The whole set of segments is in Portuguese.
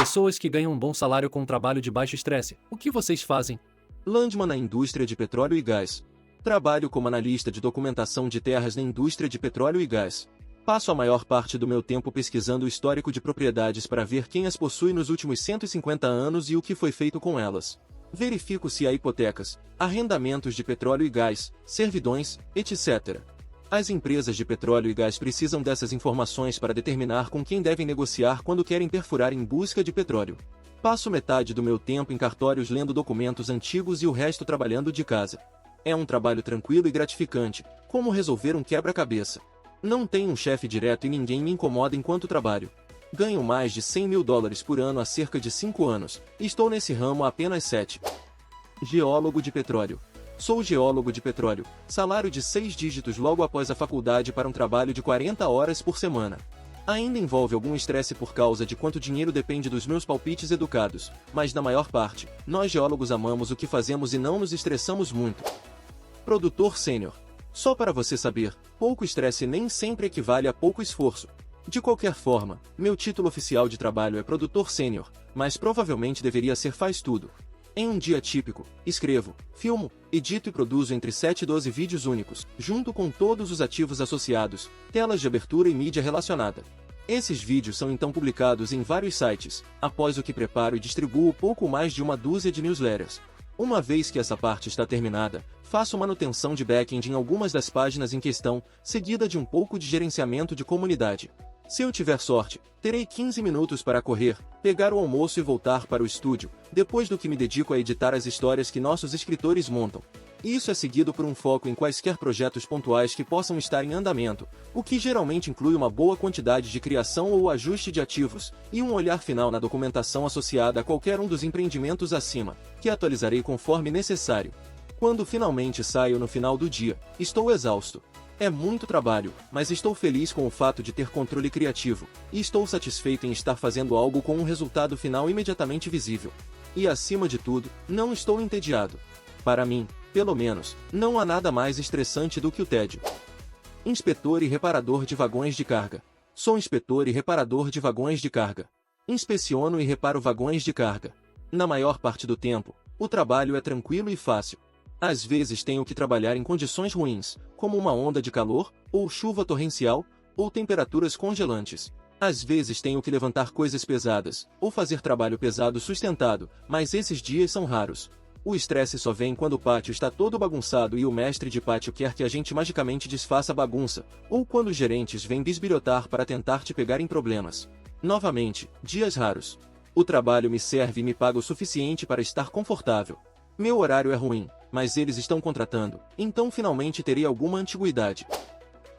Pessoas que ganham um bom salário com um trabalho de baixo estresse. O que vocês fazem? Landman na indústria de petróleo e gás. Trabalho como analista de documentação de terras na indústria de petróleo e gás. Passo a maior parte do meu tempo pesquisando o histórico de propriedades para ver quem as possui nos últimos 150 anos e o que foi feito com elas. Verifico se há hipotecas, arrendamentos de petróleo e gás, servidões, etc. As empresas de petróleo e gás precisam dessas informações para determinar com quem devem negociar quando querem perfurar em busca de petróleo. Passo metade do meu tempo em cartórios lendo documentos antigos e o resto trabalhando de casa. É um trabalho tranquilo e gratificante, como resolver um quebra-cabeça. Não tenho um chefe direto e ninguém me incomoda enquanto trabalho. Ganho mais de $100 mil por ano há cerca de 5 anos, e estou nesse ramo há apenas 7. Geólogo de petróleo. Sou geólogo de petróleo, salário de 6 dígitos logo após a faculdade para um trabalho de 40 horas por semana. Ainda envolve algum estresse por causa de quanto dinheiro depende dos meus palpites educados, mas na maior parte, nós geólogos amamos o que fazemos e não nos estressamos muito. Produtor sênior. Só para você saber, pouco estresse nem sempre equivale a pouco esforço. De qualquer forma, meu título oficial de trabalho é produtor sênior, mas provavelmente deveria ser faz tudo. Em um dia típico, escrevo, filmo, edito e produzo entre 7 e 12 vídeos únicos, junto com todos os ativos associados, telas de abertura e mídia relacionada. Esses vídeos são então publicados em vários sites, após o que preparo e distribuo pouco mais de uma dúzia de newsletters. Uma vez que essa parte está terminada, faço manutenção de back-end em algumas das páginas em questão, seguida de um pouco de gerenciamento de comunidade. Se eu tiver sorte, terei 15 minutos para correr, pegar o almoço e voltar para o estúdio, depois do que me dedico a editar as histórias que nossos escritores montam. Isso é seguido por um foco em quaisquer projetos pontuais que possam estar em andamento, o que geralmente inclui uma boa quantidade de criação ou ajuste de ativos, e um olhar final na documentação associada a qualquer um dos empreendimentos acima, que atualizarei conforme necessário. Quando finalmente saio no final do dia, estou exausto. É muito trabalho, mas estou feliz com o fato de ter controle criativo, e estou satisfeito em estar fazendo algo com um resultado final imediatamente visível. E acima de tudo, não estou entediado. Para mim, pelo menos, não há nada mais estressante do que o tédio. Inspetor e reparador de vagões de carga. Sou inspetor e reparador de vagões de carga. Inspeciono e reparo vagões de carga. Na maior parte do tempo, o trabalho é tranquilo e fácil. Às vezes tenho que trabalhar em condições ruins, como uma onda de calor, ou chuva torrencial, ou temperaturas congelantes. Às vezes tenho que levantar coisas pesadas, ou fazer trabalho pesado sustentado, mas esses dias são raros. O estresse só vem quando o pátio está todo bagunçado e o mestre de pátio quer que a gente magicamente desfaça a bagunça, ou quando os gerentes vêm bisbilhotar para tentar te pegar em problemas. Novamente, dias raros. O trabalho me serve e me paga o suficiente para estar confortável. Meu horário é ruim, mas eles estão contratando, então finalmente terei alguma antiguidade.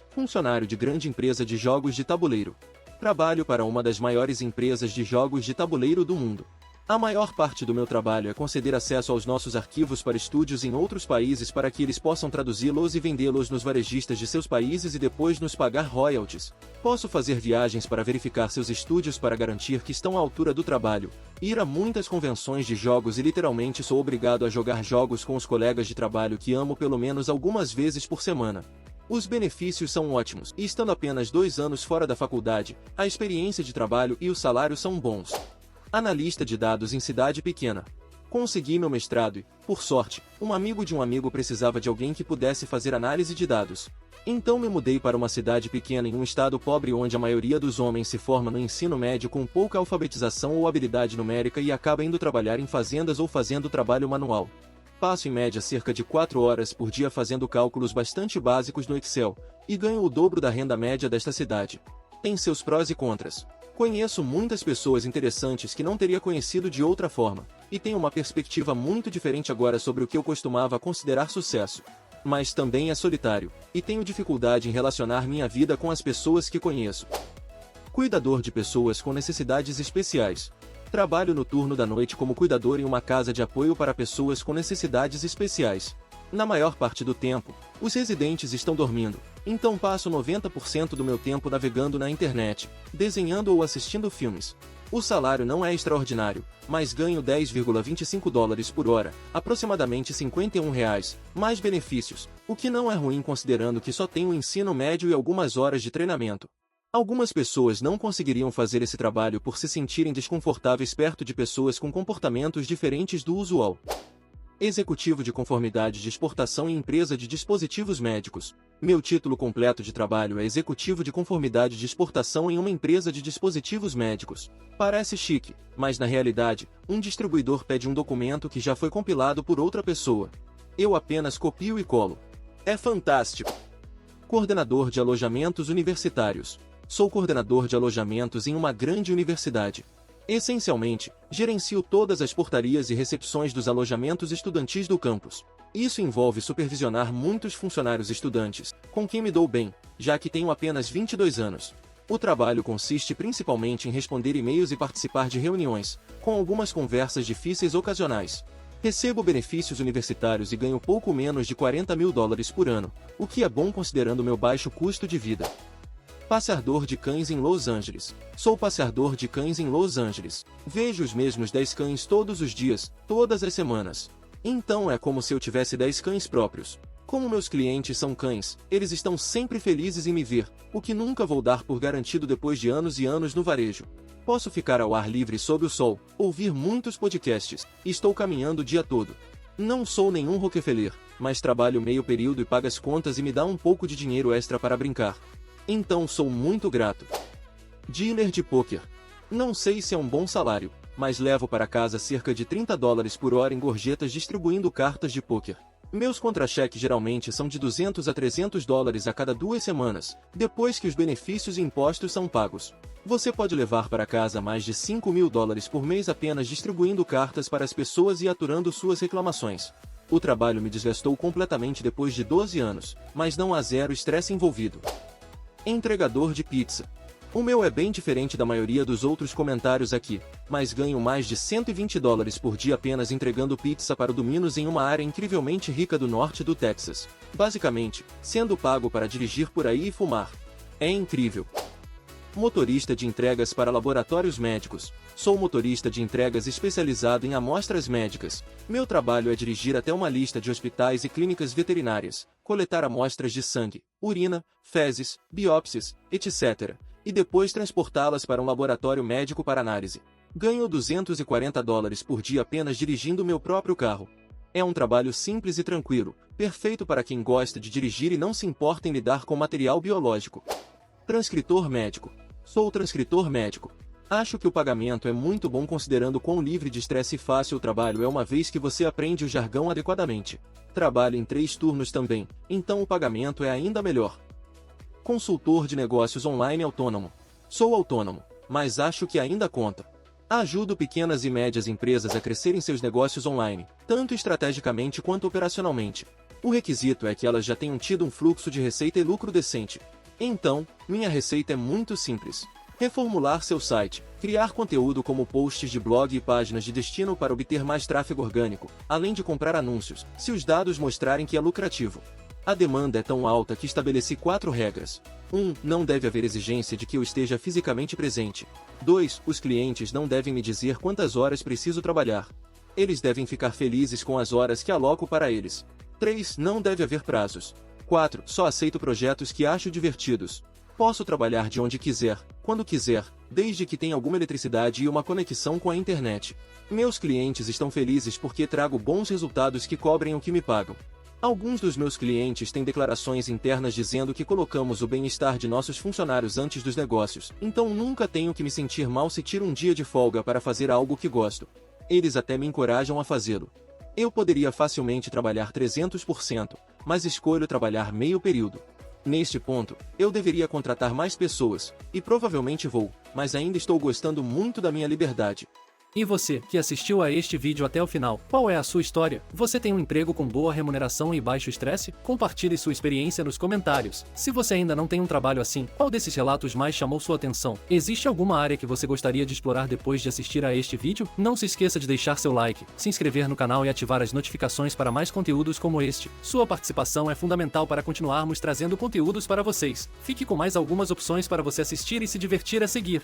Funcionário de grande empresa de jogos de tabuleiro. Trabalho para uma das maiores empresas de jogos de tabuleiro do mundo. A maior parte do meu trabalho é conceder acesso aos nossos arquivos para estúdios em outros países para que eles possam traduzi-los e vendê-los nos varejistas de seus países e depois nos pagar royalties. Posso fazer viagens para verificar seus estúdios para garantir que estão à altura do trabalho, ir a muitas convenções de jogos e literalmente sou obrigado a jogar jogos com os colegas de trabalho que amo pelo menos algumas vezes por semana. Os benefícios são ótimos, e estando apenas 2 anos fora da faculdade, a experiência de trabalho e o salário são bons. Analista de dados em cidade pequena. Consegui meu mestrado e, por sorte, um amigo de um amigo precisava de alguém que pudesse fazer análise de dados. Então me mudei para uma cidade pequena em um estado pobre onde a maioria dos homens se forma no ensino médio com pouca alfabetização ou habilidade numérica e acaba indo trabalhar em fazendas ou fazendo trabalho manual. Passo em média cerca de 4 horas por dia fazendo cálculos bastante básicos no Excel, e ganho o dobro da renda média desta cidade. Tem seus prós e contras. Conheço muitas pessoas interessantes que não teria conhecido de outra forma, e tenho uma perspectiva muito diferente agora sobre o que eu costumava considerar sucesso. Mas também é solitário, e tenho dificuldade em relacionar minha vida com as pessoas que conheço. Cuidador de pessoas com necessidades especiais. Trabalho no turno da noite como cuidador em uma casa de apoio para pessoas com necessidades especiais. Na maior parte do tempo, os residentes estão dormindo, então passo 90% do meu tempo navegando na internet, desenhando ou assistindo filmes. O salário não é extraordinário, mas ganho $10,25 por hora, aproximadamente R$ 51, mais benefícios, o que não é ruim considerando que só tenho ensino médio e algumas horas de treinamento. Algumas pessoas não conseguiriam fazer esse trabalho por se sentirem desconfortáveis perto de pessoas com comportamentos diferentes do usual. Executivo de conformidade de exportação em empresa de dispositivos médicos. Meu título completo de trabalho é Executivo de conformidade de exportação em uma empresa de dispositivos médicos. Parece chique, mas na realidade, um distribuidor pede um documento que já foi compilado por outra pessoa. Eu apenas copio e colo. É fantástico! Coordenador de alojamentos universitários. Sou coordenador de alojamentos em uma grande universidade. Essencialmente, gerencio todas as portarias e recepções dos alojamentos estudantis do campus. Isso envolve supervisionar muitos funcionários estudantes, com quem me dou bem, já que tenho apenas 22 anos. O trabalho consiste principalmente em responder e-mails e participar de reuniões, com algumas conversas difíceis ocasionais. Recebo benefícios universitários e ganho pouco menos de $40.000 por ano, o que é bom considerando meu baixo custo de vida. Passeador de cães em Los Angeles. Sou passeador de cães em Los Angeles. Vejo os mesmos 10 cães todos os dias, todas as semanas. Então é como se eu tivesse 10 cães próprios. Como meus clientes são cães, eles estão sempre felizes em me ver, o que nunca vou dar por garantido depois de anos e anos no varejo. Posso ficar ao ar livre sob o sol, ouvir muitos podcasts, e estou caminhando o dia todo. Não sou nenhum Rockefeller, mas trabalho meio período e pago as contas e me dá um pouco de dinheiro extra para brincar. Então sou muito grato. Dealer de pôquer. Não sei se é um bom salário, mas levo para casa cerca de $30 por hora em gorjetas distribuindo cartas de pôquer. Meus contra-cheques geralmente são de $200 a $300 a cada 2 semanas, depois que os benefícios e impostos são pagos. Você pode levar para casa mais de $5.000 por mês apenas distribuindo cartas para as pessoas e aturando suas reclamações. O trabalho me desgastou completamente depois de 12 anos, mas não há zero estresse envolvido. Entregador de pizza. O meu é bem diferente da maioria dos outros comentários aqui, mas ganho mais de $120 por dia apenas entregando pizza para o Domino's em uma área incrivelmente rica do norte do Texas. Basicamente, sendo pago para dirigir por aí e fumar. É incrível. Motorista de entregas para laboratórios médicos. Sou motorista de entregas especializado em amostras médicas. Meu trabalho é dirigir até uma lista de hospitais e clínicas veterinárias, coletar amostras de sangue, urina, fezes, biópsias, etc., e depois transportá-las para um laboratório médico para análise. Ganho $240 por dia apenas dirigindo meu próprio carro. É um trabalho simples e tranquilo, perfeito para quem gosta de dirigir e não se importa em lidar com material biológico. Transcritor médico. Sou transcritor médico. Acho que o pagamento é muito bom considerando quão livre de estresse e fácil o trabalho é uma vez que você aprende o jargão adequadamente. Trabalho em 3 turnos também, então o pagamento é ainda melhor. Consultor de negócios online autônomo. Sou autônomo, mas acho que ainda conta. Ajudo pequenas e médias empresas a crescerem seus negócios online, tanto estrategicamente quanto operacionalmente. O requisito é que elas já tenham tido um fluxo de receita e lucro decente. Então, minha receita é muito simples. Reformular seu site, criar conteúdo como posts de blog e páginas de destino para obter mais tráfego orgânico, além de comprar anúncios, se os dados mostrarem que é lucrativo. A demanda é tão alta que estabeleci 4 regras. 1. Não deve haver exigência de que eu esteja fisicamente presente. 2. Os clientes não devem me dizer quantas horas preciso trabalhar. Eles devem ficar felizes com as horas que aloco para eles. 3. Não deve haver prazos. 4. Só aceito projetos que acho divertidos. Posso trabalhar de onde quiser, quando quiser, desde que tenha alguma eletricidade e uma conexão com a internet. Meus clientes estão felizes porque trago bons resultados que cobrem o que me pagam. Alguns dos meus clientes têm declarações internas dizendo que colocamos o bem-estar de nossos funcionários antes dos negócios, então nunca tenho que me sentir mal se tiro um dia de folga para fazer algo que gosto. Eles até me encorajam a fazê-lo. Eu poderia facilmente trabalhar 300%, mas escolho trabalhar meio período. Neste ponto, eu deveria contratar mais pessoas, e provavelmente vou, mas ainda estou gostando muito da minha liberdade. E você, que assistiu a este vídeo até o final, qual é a sua história? Você tem um emprego com boa remuneração e baixo estresse? Compartilhe sua experiência nos comentários. Se você ainda não tem um trabalho assim, qual desses relatos mais chamou sua atenção? Existe alguma área que você gostaria de explorar depois de assistir a este vídeo? Não se esqueça de deixar seu like, se inscrever no canal e ativar as notificações para mais conteúdos como este. Sua participação é fundamental para continuarmos trazendo conteúdos para vocês. Fique com mais algumas opções para você assistir e se divertir a seguir.